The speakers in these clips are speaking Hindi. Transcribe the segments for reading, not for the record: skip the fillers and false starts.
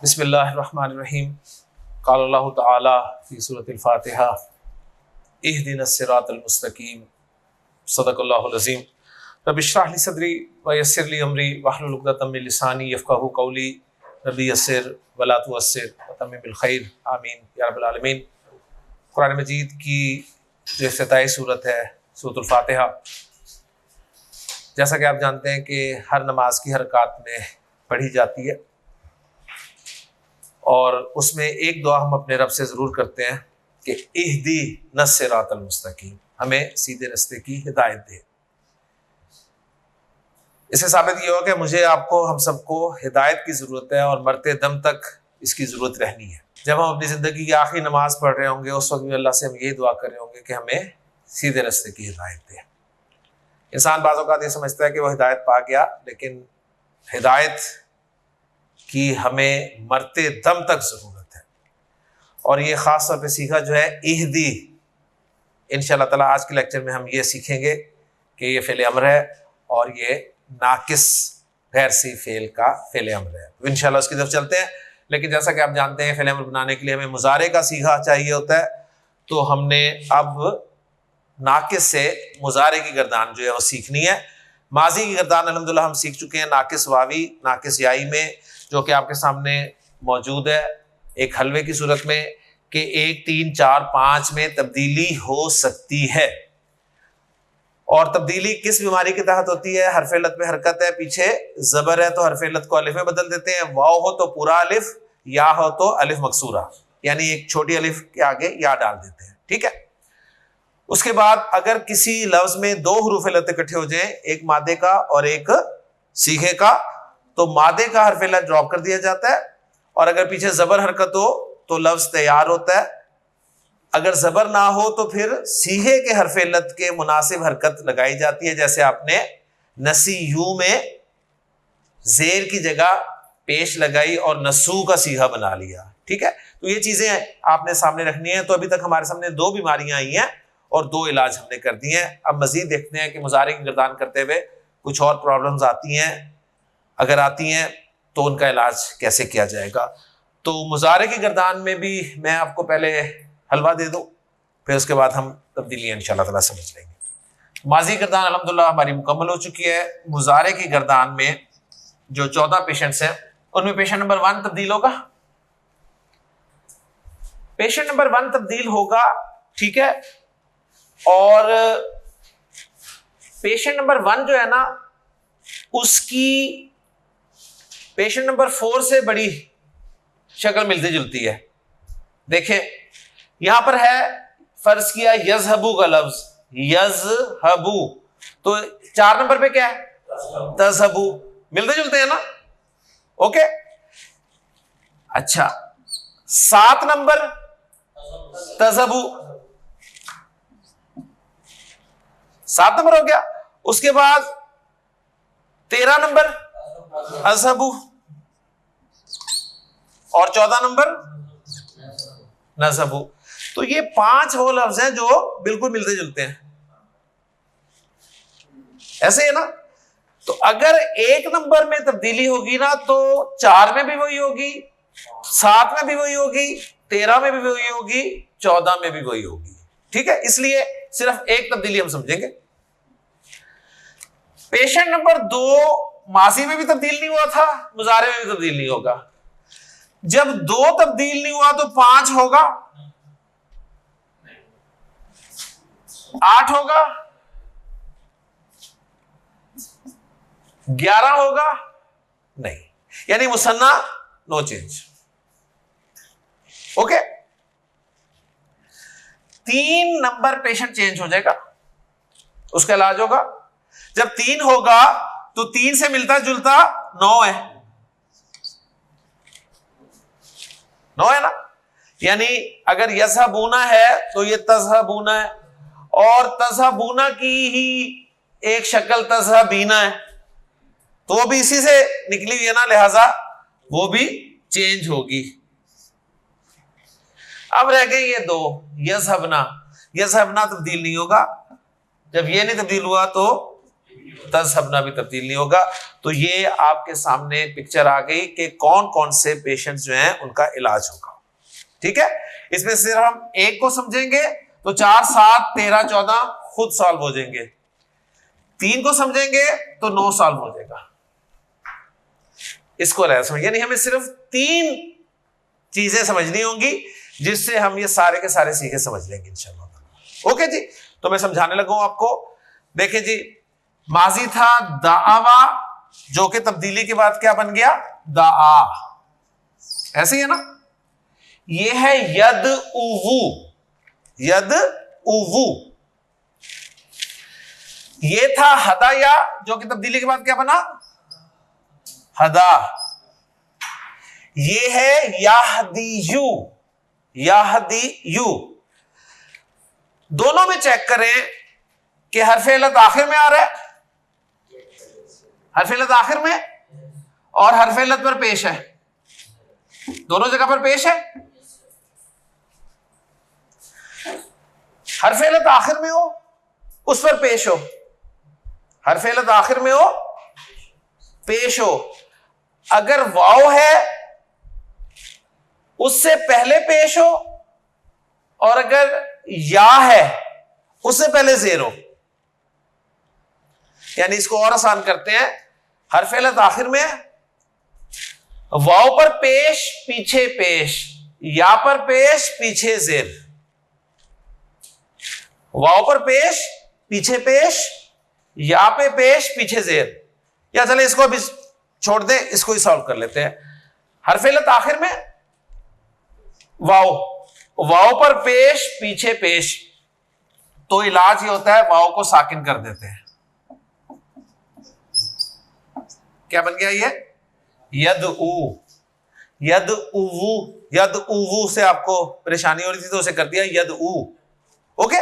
बिस्मिल्लाहिर्रहमानिर्रहीम। क़ाल अल्लाहु तआला फ़ी सूरतिल फ़ातिहा इहदिनस सिरातल मुस्तक़ीम। सदक़ल्लाहुल अज़ीम। रब्बि इश्रह ली सदरी व यस्सिर ली अमरी वहलुल उक़दतम मिन लिसानी यफ़क़हू क़ौली। रब्बि यस्सिर वला तुअस्सिर व तम्मिम बिल खैर। आमीन या रब्बल आलमीन। कुरान मजीद की जो इफ्तिताई सूरत है सूरतुल फ़ातिहा, जैसा कि आप जानते हैं कि हर नमाज की हर रकात में पढ़ी जाती है और उसमें एक दुआ हम अपने रब से ज़रूर करते हैं कि इहदी नस्सिरातल मुस्तकीम, हमें सीधे रास्ते की हिदायत दे। इससे साबित ये हो कि मुझे, आपको, हम सबको हिदायत की ज़रूरत है और मरते दम तक इसकी ज़रूरत रहनी है। जब हम अपनी ज़िंदगी की आखिरी नमाज पढ़ रहे होंगे उस वक्त भी अल्लाह से हम ये दुआ कर रहे होंगे कि हमें सीधे रास्ते की हिदायत दे। इंसान बाज़ औक़ात ये समझता है कि वो हिदायत पा गया, लेकिन हिदायत की हमें मरते दम तक ज़रूरत है। और ये ख़ास तौर पे सीखा जो है इहदी, इंशाअल्लाह ताला आज के लेक्चर में हम ये सीखेंगे कि ये फ़ेल अमर है और ये नाकिस गैर सी फ़ेल का फ़ेल अमर है। तो इंशाअल्लाह उसकी तरफ चलते हैं। लेकिन जैसा कि आप जानते हैं फ़ेल अमर बनाने के लिए हमें मुज़ारे का सीखा चाहिए होता है, तो हमने अब नाकिस से मुज़ारे की गर्दान जो है वो सीखनी है। माजी की गर्दान अल्हम्दुलिल्लाह हम सीख चुके हैं नाकिस वावी नाकिस याई में, जो कि आपके सामने मौजूद है एक हलवे की सूरत में कि 1, 3, 4, 5 में तब्दीली हो सकती है। और तब्दीली किस बीमारी के तहत होती है? हरफ इल्लत में हरकत है, पीछे ज़बर है तो हरफ इल्लत को अलिफ में बदल देते हैं। वाव हो तो पूरा अलिफ, या हो तो अलिफ मकसूरा, यानी एक छोटी अलिफ के आगे या डाल देते हैं। ठीक है। उसके बाद अगर किसी लफ्ज में 2 हुरूफ इल्लत इकट्ठे हो जाएं, एक मादे का और एक सीगे का, तो मादे का हरफ इल्लत ड्रॉप कर दिया जाता है और अगर पीछे ज़बर हरकत हो तो लफ्ज तैयार होता है। अगर ज़बर ना हो तो फिर सीगे के हरफ इल्लत के मुनासिब हरकत लगाई जाती है। जैसे आपने नसीयू में जेर की जगह पेश लगाई और नसू का सीगा बना लिया। ठीक है। तो ये चीजें आपने सामने रखनी है। तो अभी तक हमारे सामने 2 बीमारियां आई हैं और 2 इलाज हमने कर दिए हैं। अब मजीद देखते हैं कि मुज़ारे की गर्दान करते हुए कुछ और प्रॉब्लम्स आती हैं, अगर आती हैं तो उनका इलाज कैसे किया जाएगा। तो मुज़ारे की गर्दान में भी मैं आपको पहले हलवा दे दूं, फिर उसके बाद हम तब्दीली इंशाअल्लाह ताला समझ लेंगे। माजी गर्दान अल्हम्दुलिल्लाह हमारी मुकम्मल हो चुकी है। मुज़ारे की गर्दान में जो 14 पेशेंट्स हैं उनमें पेशेंट नंबर 1 तब्दील होगा। पेशेंट नंबर 1 तब्दील होगा। ठीक है। और पेशेंट नंबर 1 जो है ना, उसकी पेशेंट नंबर 4 से बड़ी शक्ल मिलती जुलती है। देखें यहां पर है, फर्ज किया यज़हबू का लफ्ज, यज़हबू, तो 4 नंबर पे क्या है? तज़हबू। मिलते जुलते हैं ना। ओके। अच्छा, 7 नंबर तज़हबू, 7 नंबर हो गया। उसके बाद 13 नंबर अज़हबू और 14 नंबर नज़हबू। तो ये 5 वो लफ्ज हैं जो बिल्कुल मिलते जुलते हैं। ऐसे है ना। तो अगर 1 नंबर में तब्दीली होगी ना तो 4 में भी वही होगी, 7 में भी वही होगी, 13 में भी वही होगी, 14 में भी वही होगी। ठीक है। इसलिए सिर्फ एक तब्दीली हम समझेंगे। पेशेंट नंबर 2 माजी में भी तब्दील नहीं हुआ था, मुज़ारे में भी तब्दील नहीं होगा। जब 2 तब्दील नहीं हुआ तो 5 होगा, 8 होगा, 11 होगा नहीं, यानी मुसन्ना no change. Okay. 3 number patient change हो जाएगा, उसका इलाज होगा। जब 3 होगा तो 3 से मिलता जुलता 9 है, 9 है ना। यानी अगर यज़हबूना है तो ये तज़हबूना है, और तज़हबूना की ही एक शक्ल तज़हबीना है, तो वो भी इसी से निकली हुई है ना, लिहाजा वो भी चेंज होगी। अब रह गए ये 2, यज़हबना। यज़हबना तब्दील नहीं होगा। जब ये नहीं तब्दील हुआ तो तज़हबना भी तब्दील नहीं होगा। तो ये आपके सामने पिक्चर आ गई कि कौन कौन से पेशेंट्स जो हैं उनका इलाज होगा। ठीक है, इसमें सिर्फ हम एक को समझेंगे तो 4, 7, 13, 14 खुद सॉल्व हो जाएंगे। 3 को समझेंगे तो 9 सॉल्व हो जाएगा। इसको समझ, यानी हमें सिर्फ 3 चीजें समझनी होंगी जिससे हम ये सारे के सारे सीखे समझ लेंगे इंशाल्लाह। ओके जी, तो मैं समझाने लगा हूं आपको। देखिए जी, माजी था दावा, जो कि तब्दीली के बाद क्या बन गया? दाआ। ऐसे ही है ना। ये है यद उवु, यद उवु। ये था हदाया, जो कि तब्दीली के बाद क्या बना? हदा। ये है याहदीयू, याहदीयू। दोनों में चेक करें कि हरफ इल्लत आखिर में आ रहा है, हरफ इल्लत आखिर में, और हरफ इल्लत पर पेश है, दोनों जगह पर पेश है। हरफ इल्लत आखिर में हो उस पर पेश हो, हरफ इल्लत आखिर में हो पेश हो। अगर वाव है उससे पहले पेश हो, और अगर या है उससे पहले जेर हो। यानी इसको और आसान करते हैं, हरफ इल्लत आखिर में, वाव पर पेश पीछे पेश, या पर पेश पीछे जेर। वाव पर पेश पीछे पेश, या पे पेश पीछे जेर। या चले इसको अभी छोड़ दे, इसको ही सॉल्व कर लेते हैं। हरफ इल्लत आखिर में, वाव, वाव पर पेश पीछे पेश, तो इलाज ये होता है वाव को साकिन कर देते हैं। क्या बन गया ये? यद उ, यद उवु। यद उवु से आपको परेशानी हो रही थी तो उसे कर दिया यद उ। ओके,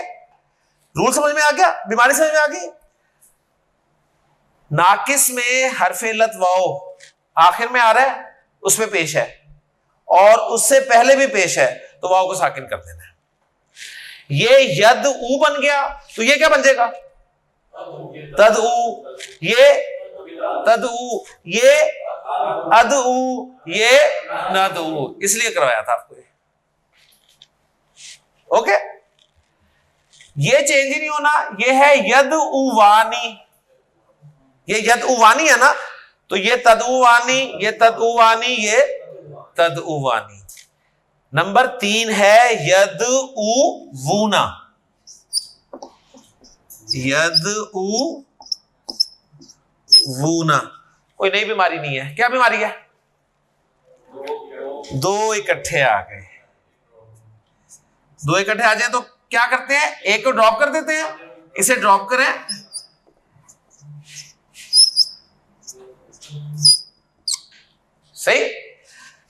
रूल समझ में आ गया, बीमारी समझ में आ गई। नाकिस में हरफ इल्लत वाव आखिर में आ रहा है, उसमें पेश है, और उससे पहले भी पेश है, तो वाव को साकिन कर देना है। ये यद उ बन गया, तो ये क्या बन जाएगा? तद उ। ये तद उ, ये अद उ, ये नद उ। इसलिए करवाया था आपको ये। ओके, ये चेंज ही नहीं होना। ये है यद उवानी, ये यद उवानी है ना, तो ये तदउवानी, ये तदउवानी, ये तदउवानी। नंबर 3 है यद उवूना, यद उवूना। कोई नई बीमारी नहीं है। क्या बीमारी है? 2 इकट्ठे आ गए। 2 इकट्ठे आ जाए तो क्या करते हैं? एक को ड्रॉप कर देते हैं, इसे ड्रॉप करें, सही।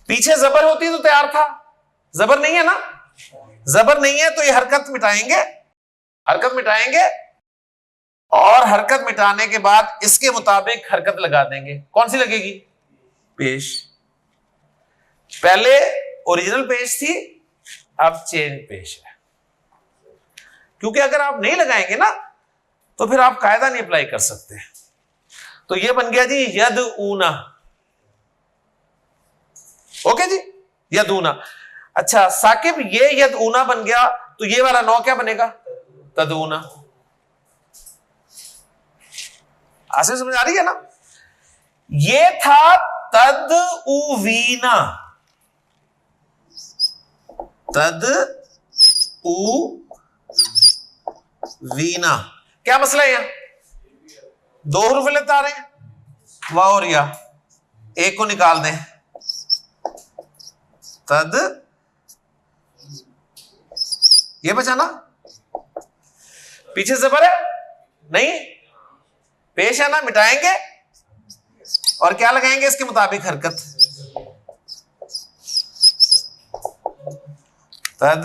पीछे जबर होती तो तैयार था, जबर नहीं है ना, जबर नहीं है तो ये हरकत मिटाएंगे, हरकत मिटाएंगे, और हरकत मिटाने के बाद इसके मुताबिक हरकत लगा देंगे। कौन सी लगेगी? पेश। पहले ओरिजिनल पेश थी, अब चेंज पेश है। क्योंकि अगर आप नहीं लगाएंगे ना तो फिर आप कायदा नहीं अप्लाई कर सकते। तो ये बन गया जी यद ऊना। ओके जी, यदूना। अच्छा साकिब, ये यदूना बन गया, तो ये वाला 9 क्या बनेगा? तदूना। आसान समझ आ रही है ना? ये था तद उवीना, तद उवीना। क्या मसला है? यहां 2 हरूफ इल्लत आ रहे हैं, वाह और या, एक को निकाल दें, तद, ये बचा ना, पीछे जबर है नहीं, पेश है ना, मिटाएंगे और क्या लगाएंगे इसके मुताबिक हरकत, तद।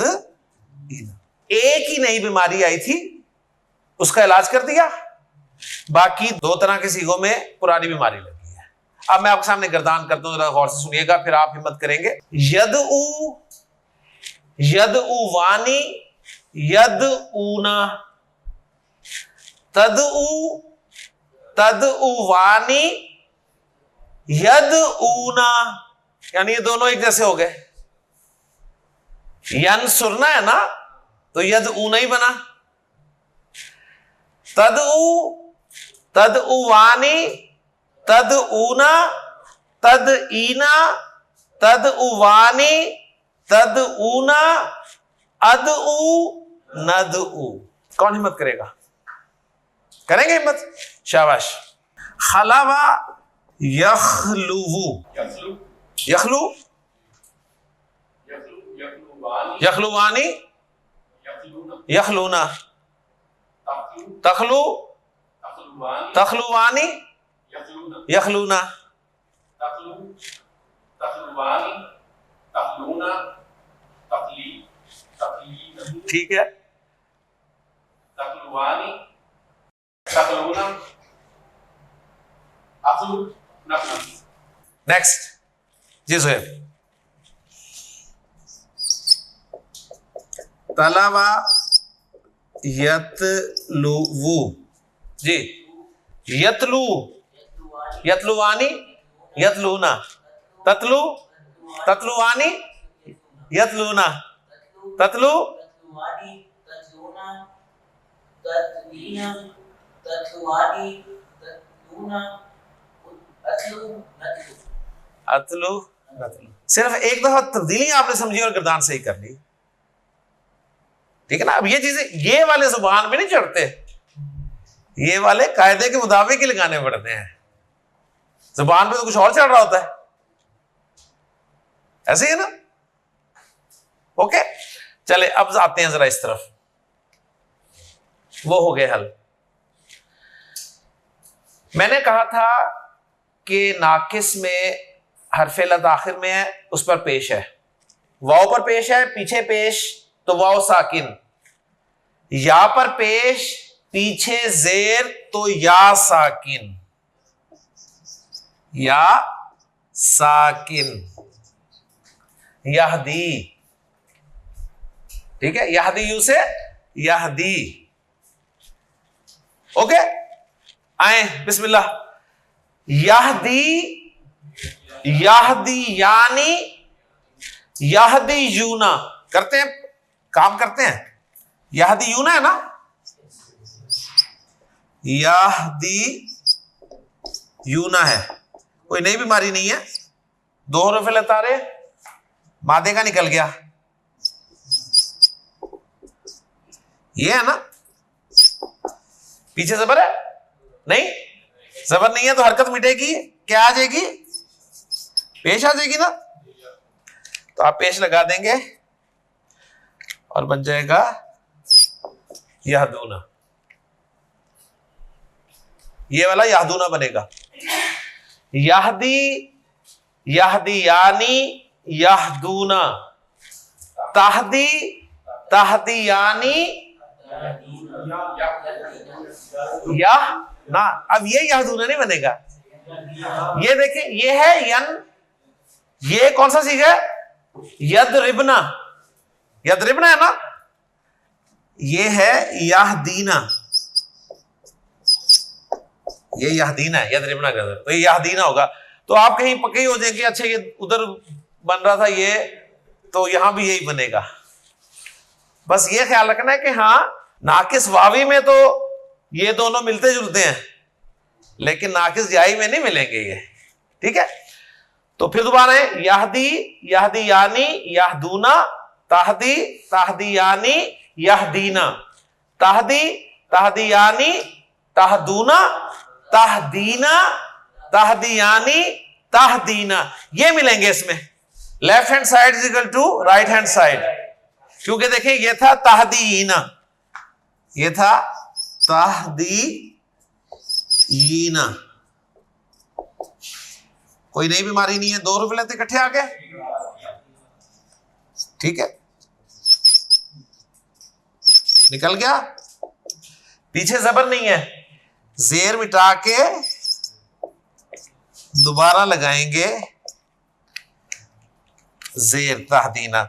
एक ही नई बीमारी आई थी, उसका इलाज कर दिया, बाकी 2 तरह के सीगों में पुरानी बीमारी लगी है। अब मैं आपके सामने गर्दान करता हूं, जरा गौर से सुनिएगा, फिर आप हिम्मत करेंगे। यदउ, यदउवानी, यदऊना, तदउ, तद उवानी यद ऊना, यानी ये दोनों एक जैसे हो गए। यन सुरना है ना, तो यद ऊना ही बना। तद उवानी तद ऊना तद ईना तद उवानी तद ऊना अद ऊ नद ऊ। कौन हिम्मत करेगा? करेंगे हिम्मत? शाबाश। खलावा यखलुवु, यखलु यखलुवानी यखलूना, तखलु तखलुवानी यखलूना, ठीक है। नेक्स्ट जी सोहेब। तलावा यतलुवु जी, यतलु यतलुवानी यतलूना, ततलु ततलुवानी यतलूना, ततलु अतलु नतलु। सिर्फ एक दफा तब्दीली आपने समझी और गर्दान सही कर ली, ठीक है ना। अब ये चीजें ये वाले जुबान में नहीं चढ़ते, ये वाले कायदे के मुताबिक ही लगाने पड़ते हैं। जुबान पे तो कुछ और चढ़ रहा होता है, ऐसे ही है ना। ओके चले, अब आते हैं जरा इस तरफ। वो हो गए हल। मैंने कहा था कि नाकिस में हरफ लद आखिर में है, उस पर पेश है, वाव पर पेश है, पीछे पेश तो वाव साकिन, या पर पेश पीछे जेर तो या साकिन, या साकिन, यहदी, ठीक है। यहदी यू से यहदी। ओके आए बिस्मिल्लाह। यहदी यहदी यानी यहदी यूना, करते हैं काम करते हैं। यहदी यूना है ना, यहदी यूना है, कोई नई बीमारी नहीं है। दो हरफ लतारे मादे का निकल गया, ये है ना। पीछे जबर है नहीं, जबर नहीं है तो हरकत मिटेगी, क्या आ जाएगी? पेश आ जाएगी ना। तो आप पेश लगा देंगे और बन जाएगा यहदूना। ये वाला यहदूना बनेगा। यहदी यहदी यानी यहदूना, तहदी तहदी यानी यह ना। अब ये यहदूना नहीं बनेगा। ये देखिए, ये है यन, ये कौन सा सीखा है? यदरिबना, यदरिबना है ना। ये है यहदीना, ये यहदीना है, यदरिबना का तो ये यहदीना होगा। तो आप कहीं पक्के हो जाएंगे, अच्छा ये उधर बन रहा था ये, तो यहां भी यही बनेगा। बस ये ख्याल रखना है कि हाँ, नाकिस वावी में तो ये दोनों मिलते जुलते हैं, लेकिन नाकिस याई में नहीं मिलेंगे ये, ठीक है। तो फिर दोबारा है यहदी यहदी यानी यहदूना, तहदी तहदी यानी यहदीना, तहदी तहदी यानी तहदूना, तहदीना तहदी यानी तहदीना। ये मिलेंगे इसमें। Left hand side is equal to right hand side, क्योंकि देखिए ये था तहदीना, ये था तहदीना। कोई नई बीमारी नहीं है, दो रुपए लेते इकट्ठे आ गए, ठीक है। निकल गया। पीछे जबर नहीं है, जेर मिटा के दोबारा लगाएंगे जेर तहदीना।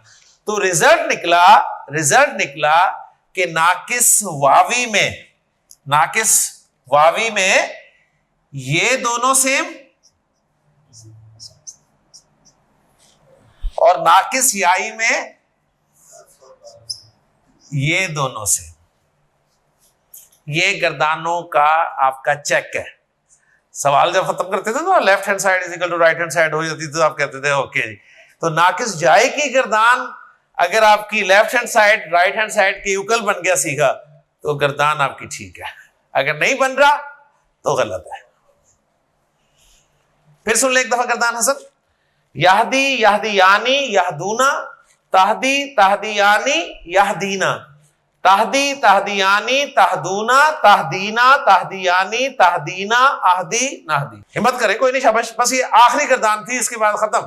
तो रिजल्ट निकला कि नाकिस वावी में ये दोनों सेम और नाकिस याई में ये दोनों सेम। ये गर्दानों का आपका चेक है। सवाल जब खत्म करते थे ना left hand side is equal to right hand side हो जाती थी तो आप कहते थे ओके जी। तो नाकिस जाए की गर्दान अगर आपकी left hand side right hand side के इक्वल बन गया सीखा तो गर्दान आपकी ठीक है, अगर नहीं बन रहा तो गलत है। फिर सुन ले एक दफा गर्दान हसन। यहदी यहदियानी यहदूना, तहदी तहदियानी यहदीना, तहदी तहदियानी तहदूना, तहदीना तहदियानी तहदीना, आहदी नाहदी। हिम्मत करें, कोई नहीं, शाबाश। बस ये आखिरी गर्दान थी, इसके बाद खत्म।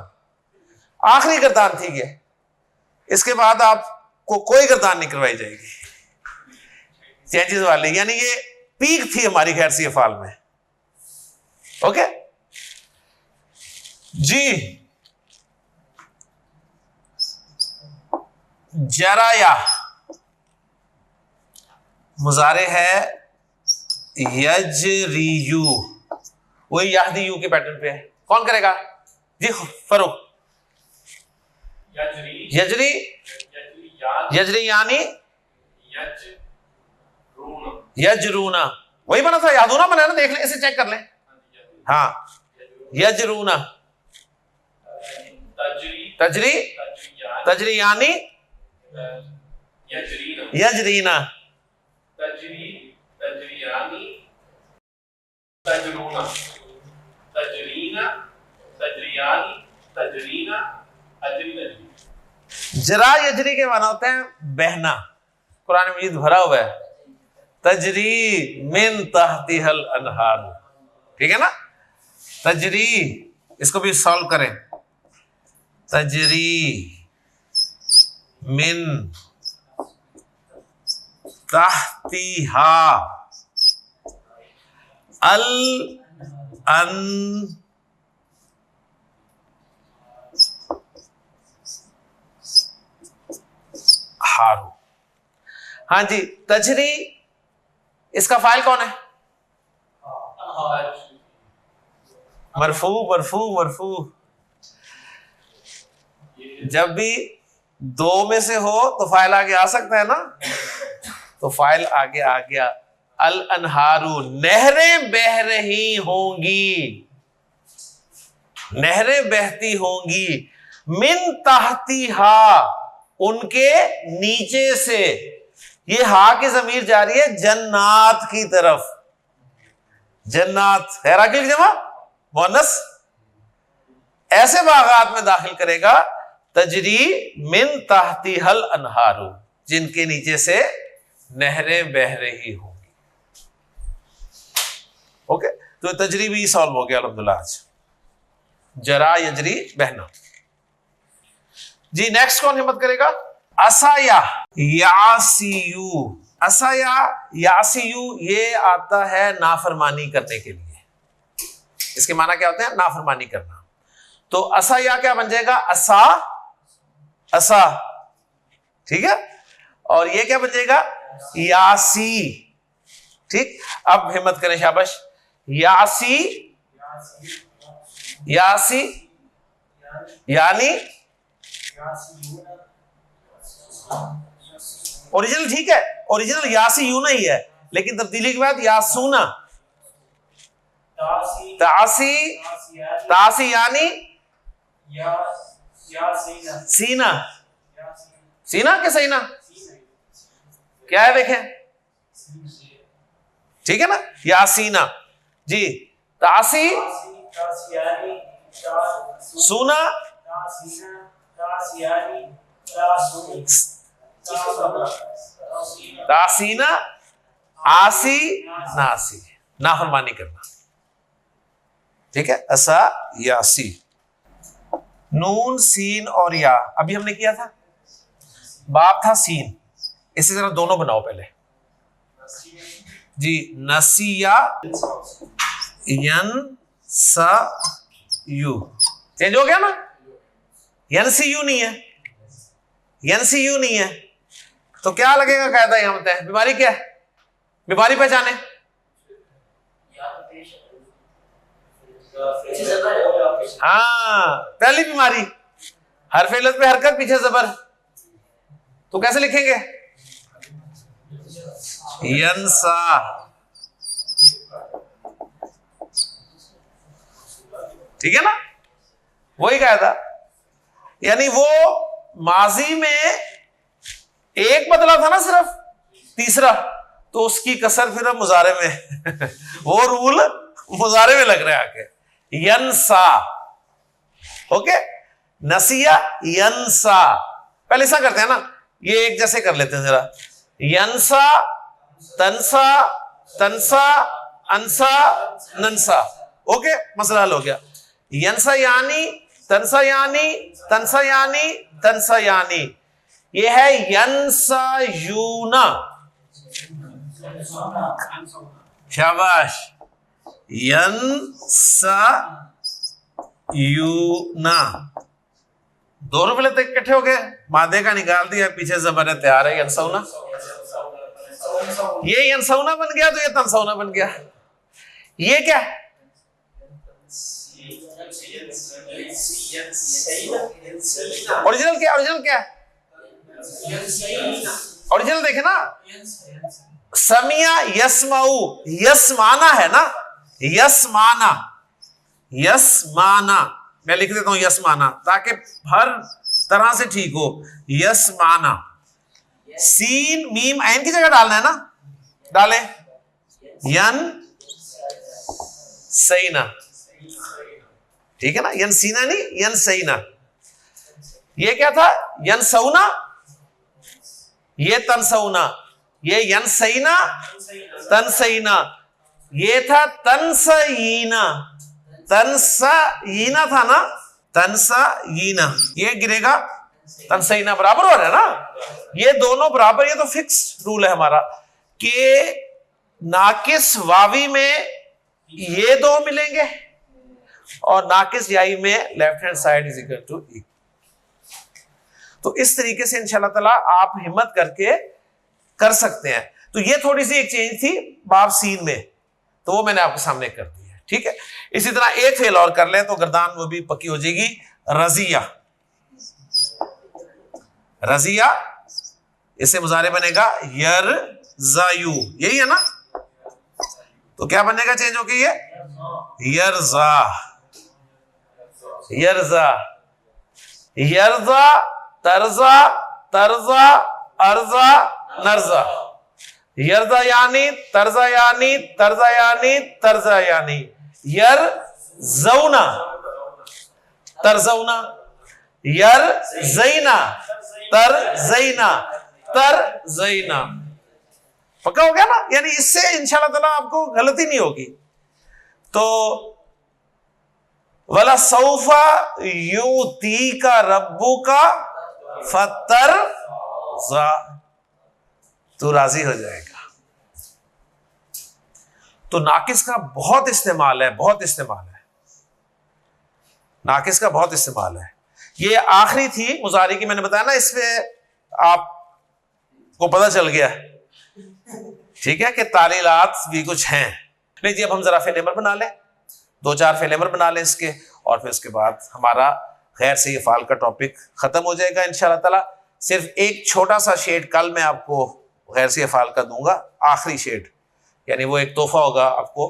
आखिरी गर्दान थी ये, इसके बाद आपको कोई गर्दान नहीं करवाई जाएगी चेंजेस वाली, यानी ये पीक थी हमारी खैर सी अफाल में। ओके जी। जराया मुजारे है यजरियू, वही याहदी यू के पैटर्न पे है। कौन करेगा जी? फरूक। यजरी यजरी यानी यजरूना, वही बना था, यादूना बना ना, देख ले, इसे चेक कर ले। हाँ यजरूना, तजरी तजरी यानी यजरीना, तजरियानी तजरूना, तजरीना तजरियानी तजरीना अजरीना। जरा यजरी के माना होते हैं बहना, कुरान मजीद भरा हुआ है। तजरी मिन तहतिहल अनहार, ठीक है ना। तजरी, इसको भी सॉल्व करें। तजरी मिन तहतिहा अल अनहारू। हाँ जी, तजरी इसका फाइल कौन है? मरफू मरफू मरफू। जब भी दो में से हो तो फाइल आगे आ सकता है ना, तो फाइल आगे आ गया। अल अनहारू, नहरें बह रही होंगी, नहरें बहती होंगी। मिन ताहतीहा, उनके नीचे से। ये हा की जमीर जा रही है जन्नात की तरफ। जन्नात हैरा की जमा मोनस, ऐसे बागात में दाखिल करेगा। तजरी मिन ताहतिहल अनहारू, जिनके नीचे से नहरें बह रही होंगी। ओके, तो तजरी भी सॉल्व हो गया अल्हम्दुलिल्लाह आज। जरा यजरी बहना जी। नेक्स्ट कौन हिम्मत करेगा? असाया यासीयू। असाया यासीयू, ये आता है नाफरमानी करने के लिए। इसके माना क्या होते हैं? नाफरमानी करना। तो असाया क्या बन जाएगा? असा असा, ठीक है। और ये क्या बन जाएगा? यासी, ठीक। अब हिम्मत करें, शाबाश। यासी यासी यानी ओरिजिनल ठीक है, ओरिजिनल यासी यूना ही है, लेकिन तब्दीली के बाद यासूना। तासी तासी यानी सीना। सीना के सीना क्या है देखें, ठीक है ना। यासीना जी। तासी सूना, तासीना आसी नासी, नाफरमानी करना, ठीक है। असा यासी। नून सीन और या, अभी हमने किया था, बाप था सीन, इसी तरह दोनों बनाओ पहले जी। नसिया यन सा यू, चेंज हो गया ना। यन सी यू नहीं है, यन सी यू नहीं है, तो क्या लगेगा कायदा? यहां बताए बीमारी क्या है, बीमारी पहचाने। हाँ, पहली बीमारी हरफ इल्लत पे हरकत पीछे जबर, तो कैसे लिखेंगे? यंसा। ठीक है ना, वही कहा था। यानी वो माजी में एक बदला था ना सिर्फ, तीसरा, तो उसकी कसर फिर अब मुजारे में वो रूल मुजारे में लग रहा है आके, यंसा। ओके, नसिया यंसा, पहले ऐसा करते हैं ना, ये एक जैसे कर लेते हैं जरा, यंसा, तंसा, तंसा, अंसा, नंसा। ओके, मसला हल हो गया। यंसा यानी, तंसा यानी, तंसा यानी, तंसा यानी, ये है यंसा यूना। शाबाश, यंसा यूना। दोनों पहले तक इकट्ठे हो गए, मादे का निकाल दिया, पीछे जबर है, तैयार है यंसौना। ये यंसौना बन गया तो ये तंसौना बन गया। ये क्या है? ओरिजिनल क्या? ओरिजिनल क्या है? ओरिजिनल देखे ना, समिया यस्माऊ, यस्माना है ना, यस्माना, यस्माना। मैं लिख देता हूं यस्माना ताकि हर तरह से ठीक हो। यस्माना, सीन मीम ऐन की जगह डालना है ना, डाले। यन सईना, ठीक है ना, यन सीना नहीं, यन सईना। ये क्या था? यन सऊना, ये तनसऊना, ये यन सईना, तनसईना, ये था तनसईना, तनसईना था ना, तनसईना। ये गिरेगा तनसईना, बराबर हो रहा है ना, ये दोनों बराबर। ये तो फिक्स रूल है हमारा कि नाकिस वावी में ये दो मिलेंगे और नाकिस याई में left hand side is equal to e. तो इस तरीके से इंशाल्लाह ताला आप हिम्मत करके कर सकते हैं। तो ये थोड़ी सी एक चेंज थी बाब सीन में, तो वो मैंने आपके सामने कर दी है। ठीक है, इसी तरह एक फेल और कर लें तो गर्दान वो भी पक्की हो जाएगी। रजिया, रजिया, इससे मुजारे बनेगा यरजायु, यही है ना, तो क्या बनेगा चेंज होके ये यरजा, यरजा, यरजा, तरजा, तरजा, अर्जा, नरजा। यरजा यानी, तरजा यानी, तरजा यानी, तरजा यानी, यरजौना, तरजौना, यरजैना, तरजैना, तरजैना। पक्का हो गया ना? यानी इससे इंशाल्लाह ताला आपको गलती नहीं होगी। तो वला सौफा युती का रब्बू का फतर, तो राजी हो जाएगा। तो नाकिस का बहुत इस्तेमाल है, बहुत इस्तेमाल है, नाकिस का बहुत इस्तेमाल है। ये आखिरी थी मुजारी की, मैंने बताया ना, इसमें आपको पता चल गया, ठीक है, कि तालीलात भी कुछ हैं। नहीं जी, अब हम जरा फेल अमर बना लें, 2-4 फेल अमर बना लें इसके, और फिर उसके बाद हमारा गैर से फाल का टॉपिक खत्म हो जाएगा इंशाल्लाह ताला। सिर्फ एक छोटा सा शेड कल मैं आपको गैर से फाल का दूंगा, आखिरी शेड, यानी वो एक तोहफा होगा आपको,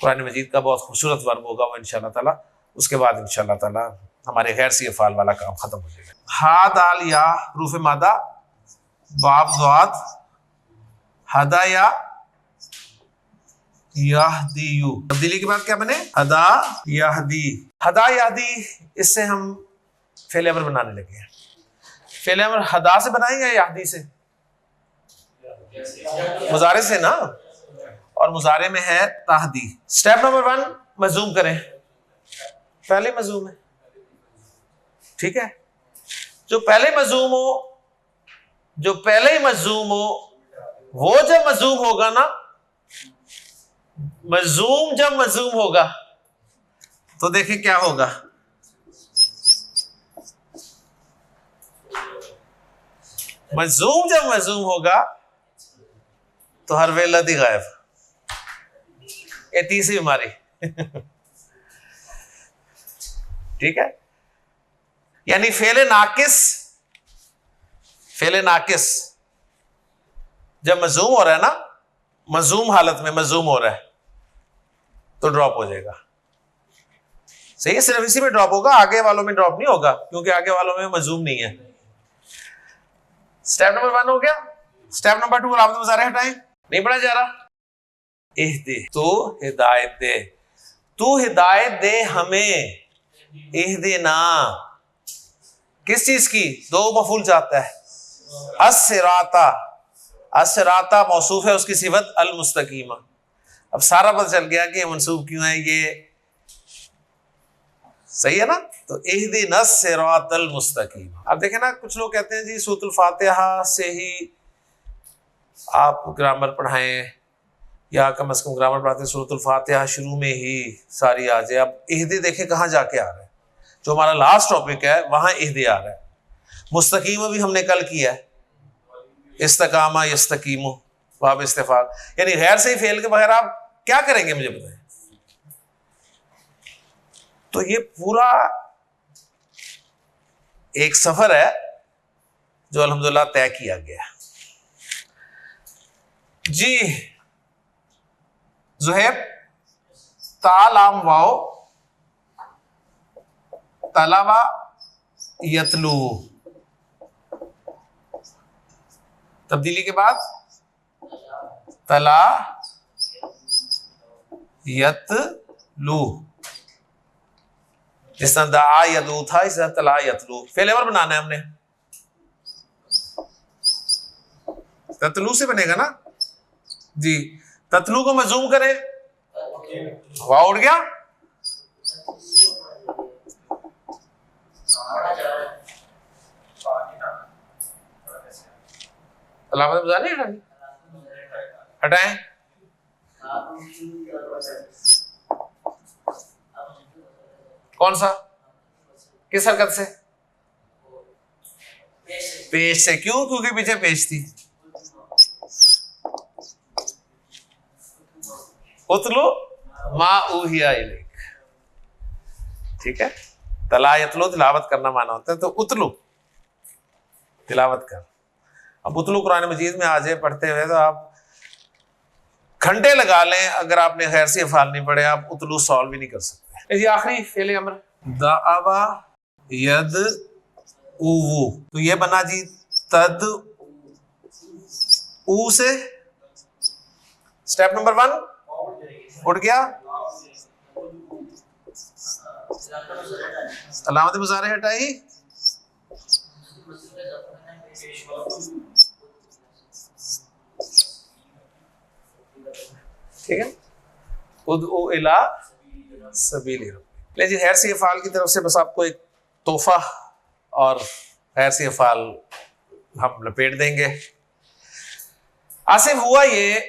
कुरान मजीद का बहुत खूबसूरत वर्ब होगा वो इंशाल्लाह ताला। उसके बाद इंशाल्लाह ताला हमारे गैर से फाल वाला काम खत्म हो जाएगा। हा दाल या रूफ मादा बाब ज़ात हदाया याहदीयू, तब्दीली के बाद क्या बने? हदा याहदी, हदा याहदी। इससे हम फेल अमर बनाने लगे हैं। फेल अमर हदा से बनाएंगे या याहदी से? मुजारे से ना, और मुजारे में है ताहदी। स्टेप नंबर 1 मजूम करें, पहले मजूम है, ठीक है, जो पहले मजूम हो, जो पहले ही मजूम हो, वो जब मजूम होगा ना, मजूम जब मजूम होगा तो देखिए क्या होगा। मजूम जब मजूम होगा तो हर वेला दी गायब। ये तीसरी बीमारी ठीक है, यानी फेले नाकिस जब मजूम हो रहा है ना, मजूम हालत में मजूम हो रहा है तो ड्रॉप हो जाएगा। सही है, सिर्फ इसी में ड्रॉप होगा, आगे वालों में ड्रॉप नहीं होगा, क्योंकि आगे वालों में मजूम नहीं है। स्टेप नंबर 1 हो गया। स्टेप नंबर 2 आप मुजारे हटाएं, नहीं पढ़ा जा रहा। इहदे, तो हिदायत दे, तू हिदायत दे हमें, इहदे ना, किस चीज की? 2 मफूल चाहता है। अस्सिराता, अस्सिराता मौसूफ है, उसकी सिफत अल मुस्तकीमा। अब सारा पता चल गया कि मंसूब क्यों है, ये सही है ना। तो इहदिना सिरातल मुस्तकीम। अब देखें ना, कुछ लोग कहते हैं जी सूरतुल फातिहा से ही आप ग्रामर पढ़ाएं, या कम से कम ग्रामर पढ़ाते हैं सूरतुल फातिहा शुरू में ही सारी आ जाए। अब इहदे देखें कहाँ जाके आ रहा है, जो हमारा लास्ट टॉपिक है वहां इहदे आ रहा है। मुस्तकीम भी हमने कल किया है, इस्तकामा यस्तकीमु वाब इस्तिफाल, यानी गैर से ही फेल के बगैर आप क्या करेंगे मुझे बताएं। तो ये पूरा एक सफर है जो अल्हम्दुलिल्लाह तय किया गया जी। जुहैब, तालाम वाओ, तलावा यतलू, तब्दीली के बाद तला यतलू, जिस तरह दा यदू था इस तरह तला यतलू। फेल एवर बनाना है हमने, ततलू से बनेगा ना जी। ततलू को मजूम करें, वाह उड़ गया, अलामत बुझानी हटाएं। कौन सा, किस हरकत से? पेश से। क्यों? क्योंकि पीछे पेश थी। उतलू मा उहिया इलैक, ठीक है। तला यतलू तिलावत करना माना होता है, तो उतलू तिलावत कर। अब उतलू कुरान मजीद में आ जाए पढ़ते हुए तो आप घंटे लगा लें, अगर आपने खैर से अफ़ाल नहीं पढ़े आप उतलू सॉल्व भी नहीं कर सकते। ये आखिरी फेल अमर दावा यद ऊवू, तो ये बना जी तद ऊ से। स्टेप नंबर 1 उठ गया, अलामत मुज़ारे हटाई, ठीक है। उदउ इला सबील रब्बिक। लेकिन खैर से अफ़ाल की तरफ से बस आपको एक तोहफा और खैर से अफ़ाल हम लपेट देंगे। आसिफ हुआ ये,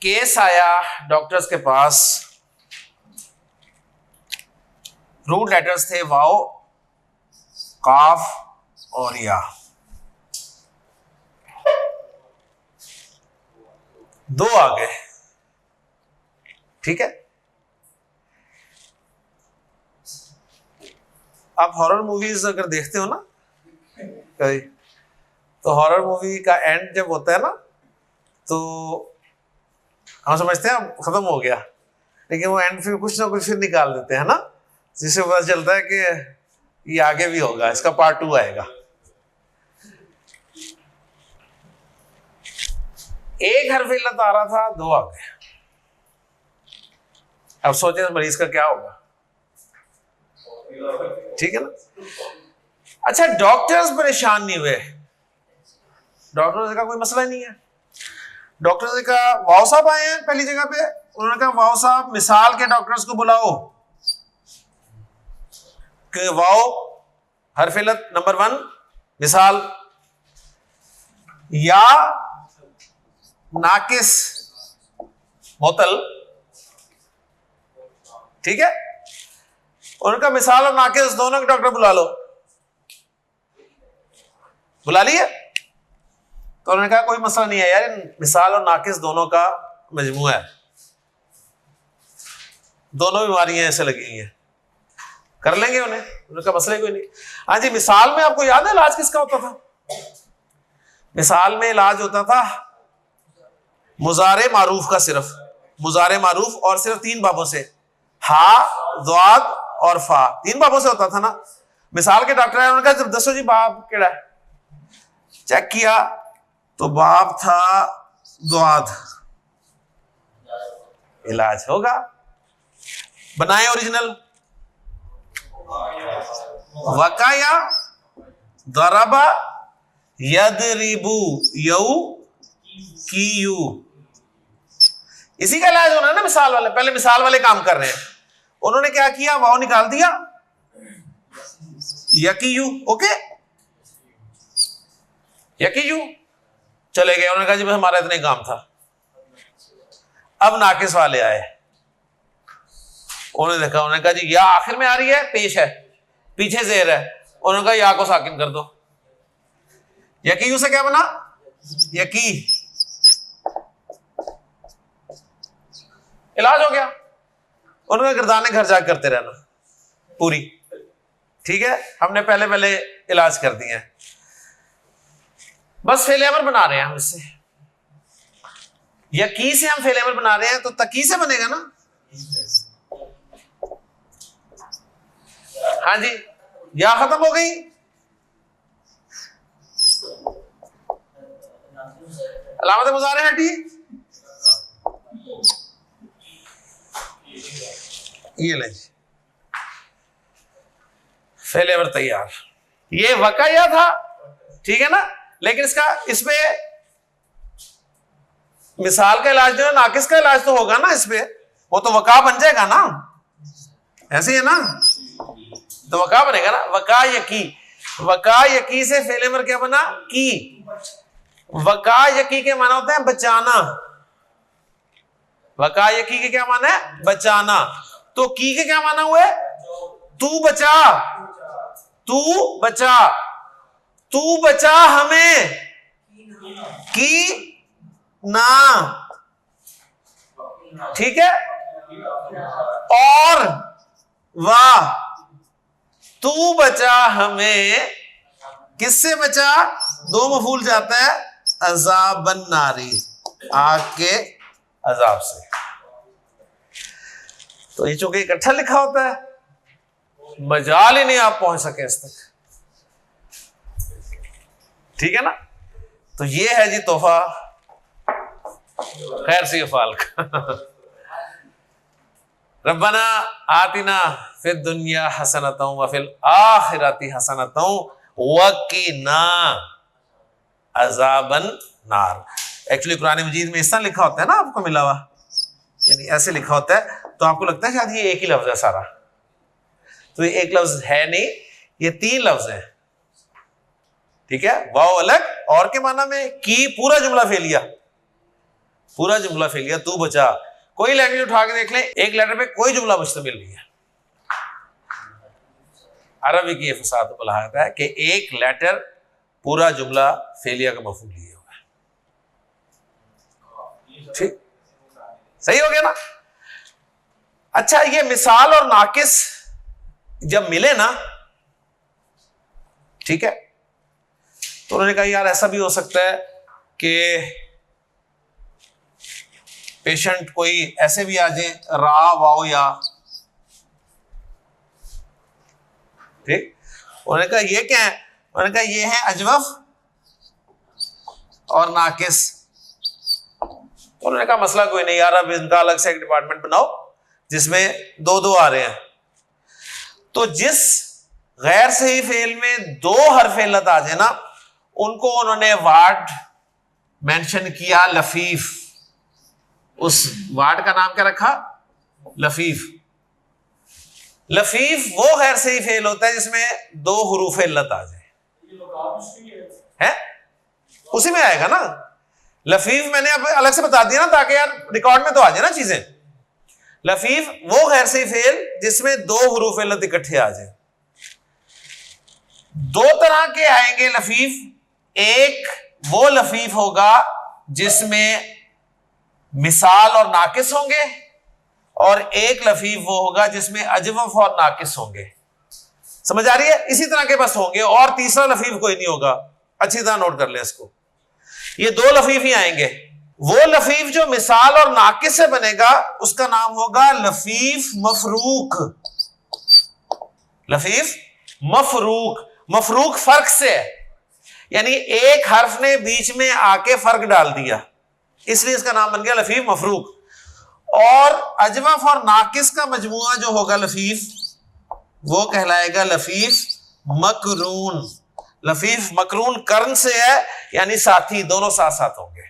केस आया डॉक्टर्स के पास, रूट लेटर्स थे वाओ, काफ और या। 2 आ गए, ठीक है। आप हॉरर मूवीज अगर देखते हो ना कभी, तो हॉरर मूवी का एंड जब होता है ना, तो हम समझते हैं अब खत्म हो गया, लेकिन वो एंड फिर कुछ ना कुछ फिर निकाल देते हैं ना, जिससे पता चलता है कि ये आगे भी होगा, इसका पार्ट 2 आएगा। एक हर्फ इल्लत आ रहा था, 2 आ गए। अब सोचे मरीज का क्या होगा, ठीक है ना। अच्छा, डॉक्टर्स परेशान नहीं हुए, डॉक्टर्स का कोई मसला नहीं है। डॉक्टर्स ने कहा, वाओ साहब आए हैं पहली जगह पे, उन्होंने कहा वाओ साहब मिसाल के डॉक्टर्स को बुलाओ कि वाओ हर्फ इल्लत नंबर 1 मिसाल, या नाकिस मोतल, ठीक है। उनका मिसाल और नाकिस दोनों के डॉक्टर बुला लो। बुला लिए, तो उन्होंने कहा कोई मसला नहीं है यार, मिसाल और नाकिस दोनों का मजमूआ है, दोनों बीमारियां ऐसे लगी हैं। कर लेंगे उन्हें, उनका मसला कोई नहीं। हाँ जी, मिसाल में आपको याद है इलाज किसका होता था? मिसाल में इलाज होता था मुजारे मारूफ का, सिर्फ मुजारे मारूफ, और सिर्फ 3 बाबों से, हा, ज़ाद और फा, 3 बाबों से होता था ना। मिसाल के डॉक्टर आए, उन्होंने कहा जब दसो जी बाब केड़ा है, चेक किया तो बाब था ज़ाद, इलाज होगा। बनाए ओरिजिनल, वकाया दरबा यदरिबू यऊ की यू, इसी का इलाज होना है ना मिसाल वाले। पहले मिसाल वाले काम कर रहे हैं, उन्होंने क्या किया, वाव निकाल दिया, यकीयू, ओके, यकीयू, चले गए। उन्होंने कहा जी बस हमारा इतना ही काम था। अब नाकिस वाले आए, उन्होंने देखा, उन्होंने कहा जी या आखिर में आ रही है, पेश है, पीछे जेर है, उन्होंने कहा या को साकिन कर दो। यकीयू से क्या बना, यकी, इलाज हो गया। उन्होंने गर्दाने घर जाकर करते रहना पूरी, ठीक है, हमने पहले पहले इलाज कर दिए हैं, बस फेल अमर बना रहे हैं हम इससे। यकी से हम फेल अमर बना रहे हैं, तो तकी से बनेगा ना। हाँ जी, या खत्म हो गई, अलामत मुजारे हटी, ये ले फेल अमर तैयार। ये वकाया था, ठीक है ना, लेकिन इसमें मिसाल का इलाज जो है, नाकिस का इलाज तो होगा ना इसमें, वो तो वका बन जाएगा ना, ऐसे ही है ना, तो वका बनेगा ना। वका यकी, वका यकी से फेल अमर क्या बना, की। वका यकी के माना होता है बचाना, वका यकी के क्या माना है, बचाना। तो की के क्या माना हुआ, तू बचा, तू बचा, तू बचा हमें, की ना, ठीक है। और वाह, तू बचा हमें, किससे बचा, 2 मफूल जाता है, अज़ाबन नारी, आग के अजाब से। तो ये चूंकि इकट्ठा लिखा होता है, मजाल ही नहीं आप पहुंच सके इस तक, ठीक है ना। तो ये है जी तोहफा खैर से फाल का। रब्बना आतिना फिद दुनिया हसनतों व फिल आखिरती हसनतों वकीना अज़ाबन नार। एक्चुअली कुरान मजीद में इस तरह लिखा होता है ना, आपको मिला हुआ, यानी ऐसे लिखा होता है, तो आपको लगता है शायद ये एक ही लफ्ज है सारा, तो ये एक लफ्ज है नहीं, ये 3 लफ्ज है, ठीक है। वाव अलग और के माना में, की पूरा जुमला फेलिया, पूरा जुमला फेलिया, तू बचा। कोई लैंग्वेज उठा के देख लें, एक लेटर पे कोई जुमला मुश्तमिल नहीं है। अरबी की फसाद बलागत है कि एक लेटर पूरा जुमला फेलिया का मफूल लिए हुआ है, ठीक, सही हो गया ना। अच्छा, ये मिसाल और नाकिस जब मिले ना, ठीक है, तो उन्होंने कहा यार ऐसा भी हो सकता है कि पेशेंट कोई ऐसे भी आ जाए, रा वाओ या, ठीक। उन्होंने कहा ये क्या है, उन्होंने कहा ये है अजवफ और नाकिस। तो उन्होंने कहा मसला कोई नहीं यार, अब इनका अलग से एक डिपार्टमेंट बनाओ जिसमें 2-2 आ रहे हैं। तो जिस गैर सही फेल में 2 हर्फ इल्लत आ जाए ना, उनको उन्होंने वार्ड मेंशन किया, लफीफ। उस वार्ड का नाम क्या रखा, लफीफ। लफीफ वो गैर सही फेल होता है जिसमें 2 हुरूफ इल्लत आ जाए, है उसी में आएगा ना। लफीफ मैंने अब अलग से बता दिया ना, ताकि यार रिकॉर्ड में तो आ जाए ना चीजें। लफीफ वो गैर सही फेल जिसमें 2 हुरूफ इल्लत इकट्ठे आ जाए। 2 तरह के आएंगे लफीफ, एक वो लफीफ होगा जिसमें मिसाल और नाकिस होंगे, और एक लफीफ वो होगा जिसमें अजवफ और नाकिस होंगे। समझ आ रही है? इसी तरह के बस होंगे, और तीसरा लफीफ कोई नहीं होगा। अच्छी तरह नोट कर ले इसको। ये दो लफीफ ही आएंगे। वो लफीफ जो मिसाल और नाकिस से बनेगा उसका नाम होगा लफीफ मफरूक। लफीफ मफरूक। मफरूक फर्क से है, यानी एक हर्फ ने बीच में आके फर्क डाल दिया, इसलिए इसका नाम बन गया लफीफ मफरूक। और अजवफ और नाकिस का मजमुआ जो होगा लफीफ, वो कहलाएगा लफीफ मकरून। लफीफ मकरून कर्न से है, यानी साथी, दोनों साथ साथ होंगे।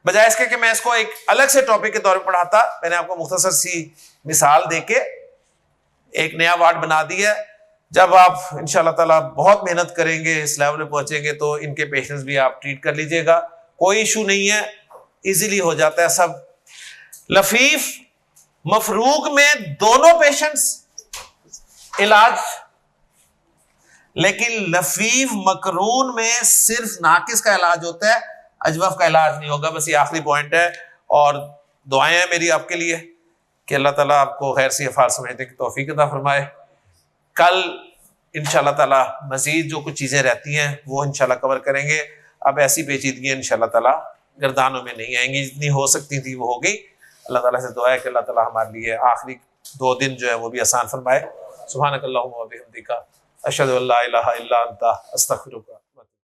बजाय इसके कि मैं इसको एक अलग से टॉपिक के तौर पर पढ़ाता, मैंने आपको मुख्तसर सी मिसाल देके एक नया वार्ड बना दिया। जब आप इंशाअल्लाह ताला बहुत मेहनत करेंगे, इस लेवल में पहुंचेंगे, तो इनके पेशेंट्स भी आप ट्रीट कर लीजिएगा, कोई इशू नहीं है, इजीली हो जाता है सब। लफीफ मफरूक में दोनों पेशेंट्स इलाज, लेकिन लफीफ मकरून में सिर्फ नाकिस का इलाज होता है, अजवफ का इलाज नहीं होगा। बस ये आखिरी पॉइंट है, और दुआएं हैं मेरी आपके लिए कि अल्लाह ताला आपको खैर से अफ़ाल समझने की तौफीक अता फरमाए। कल इंशाअल्लाह ताला मजीद जो कुछ चीज़ें रहती हैं वो इंशाअल्लाह कवर करेंगे। अब ऐसी पेचीदगियाँ इंशाअल्लाह ताला गर्दानों में नहीं आएंगी, जितनी हो सकती थी वो हो गई। अल्लाह ताला से दुआ है कि अल्लाह ताला हमारे लिए आखिरी 2 दिन जो है वो भी आसान फरमाए। सुब्हानक अल्लाहुम्मा व बिहम्दिका अशहदु अल्ला इलाहा इल्ला अंता अस्तगफिरुका।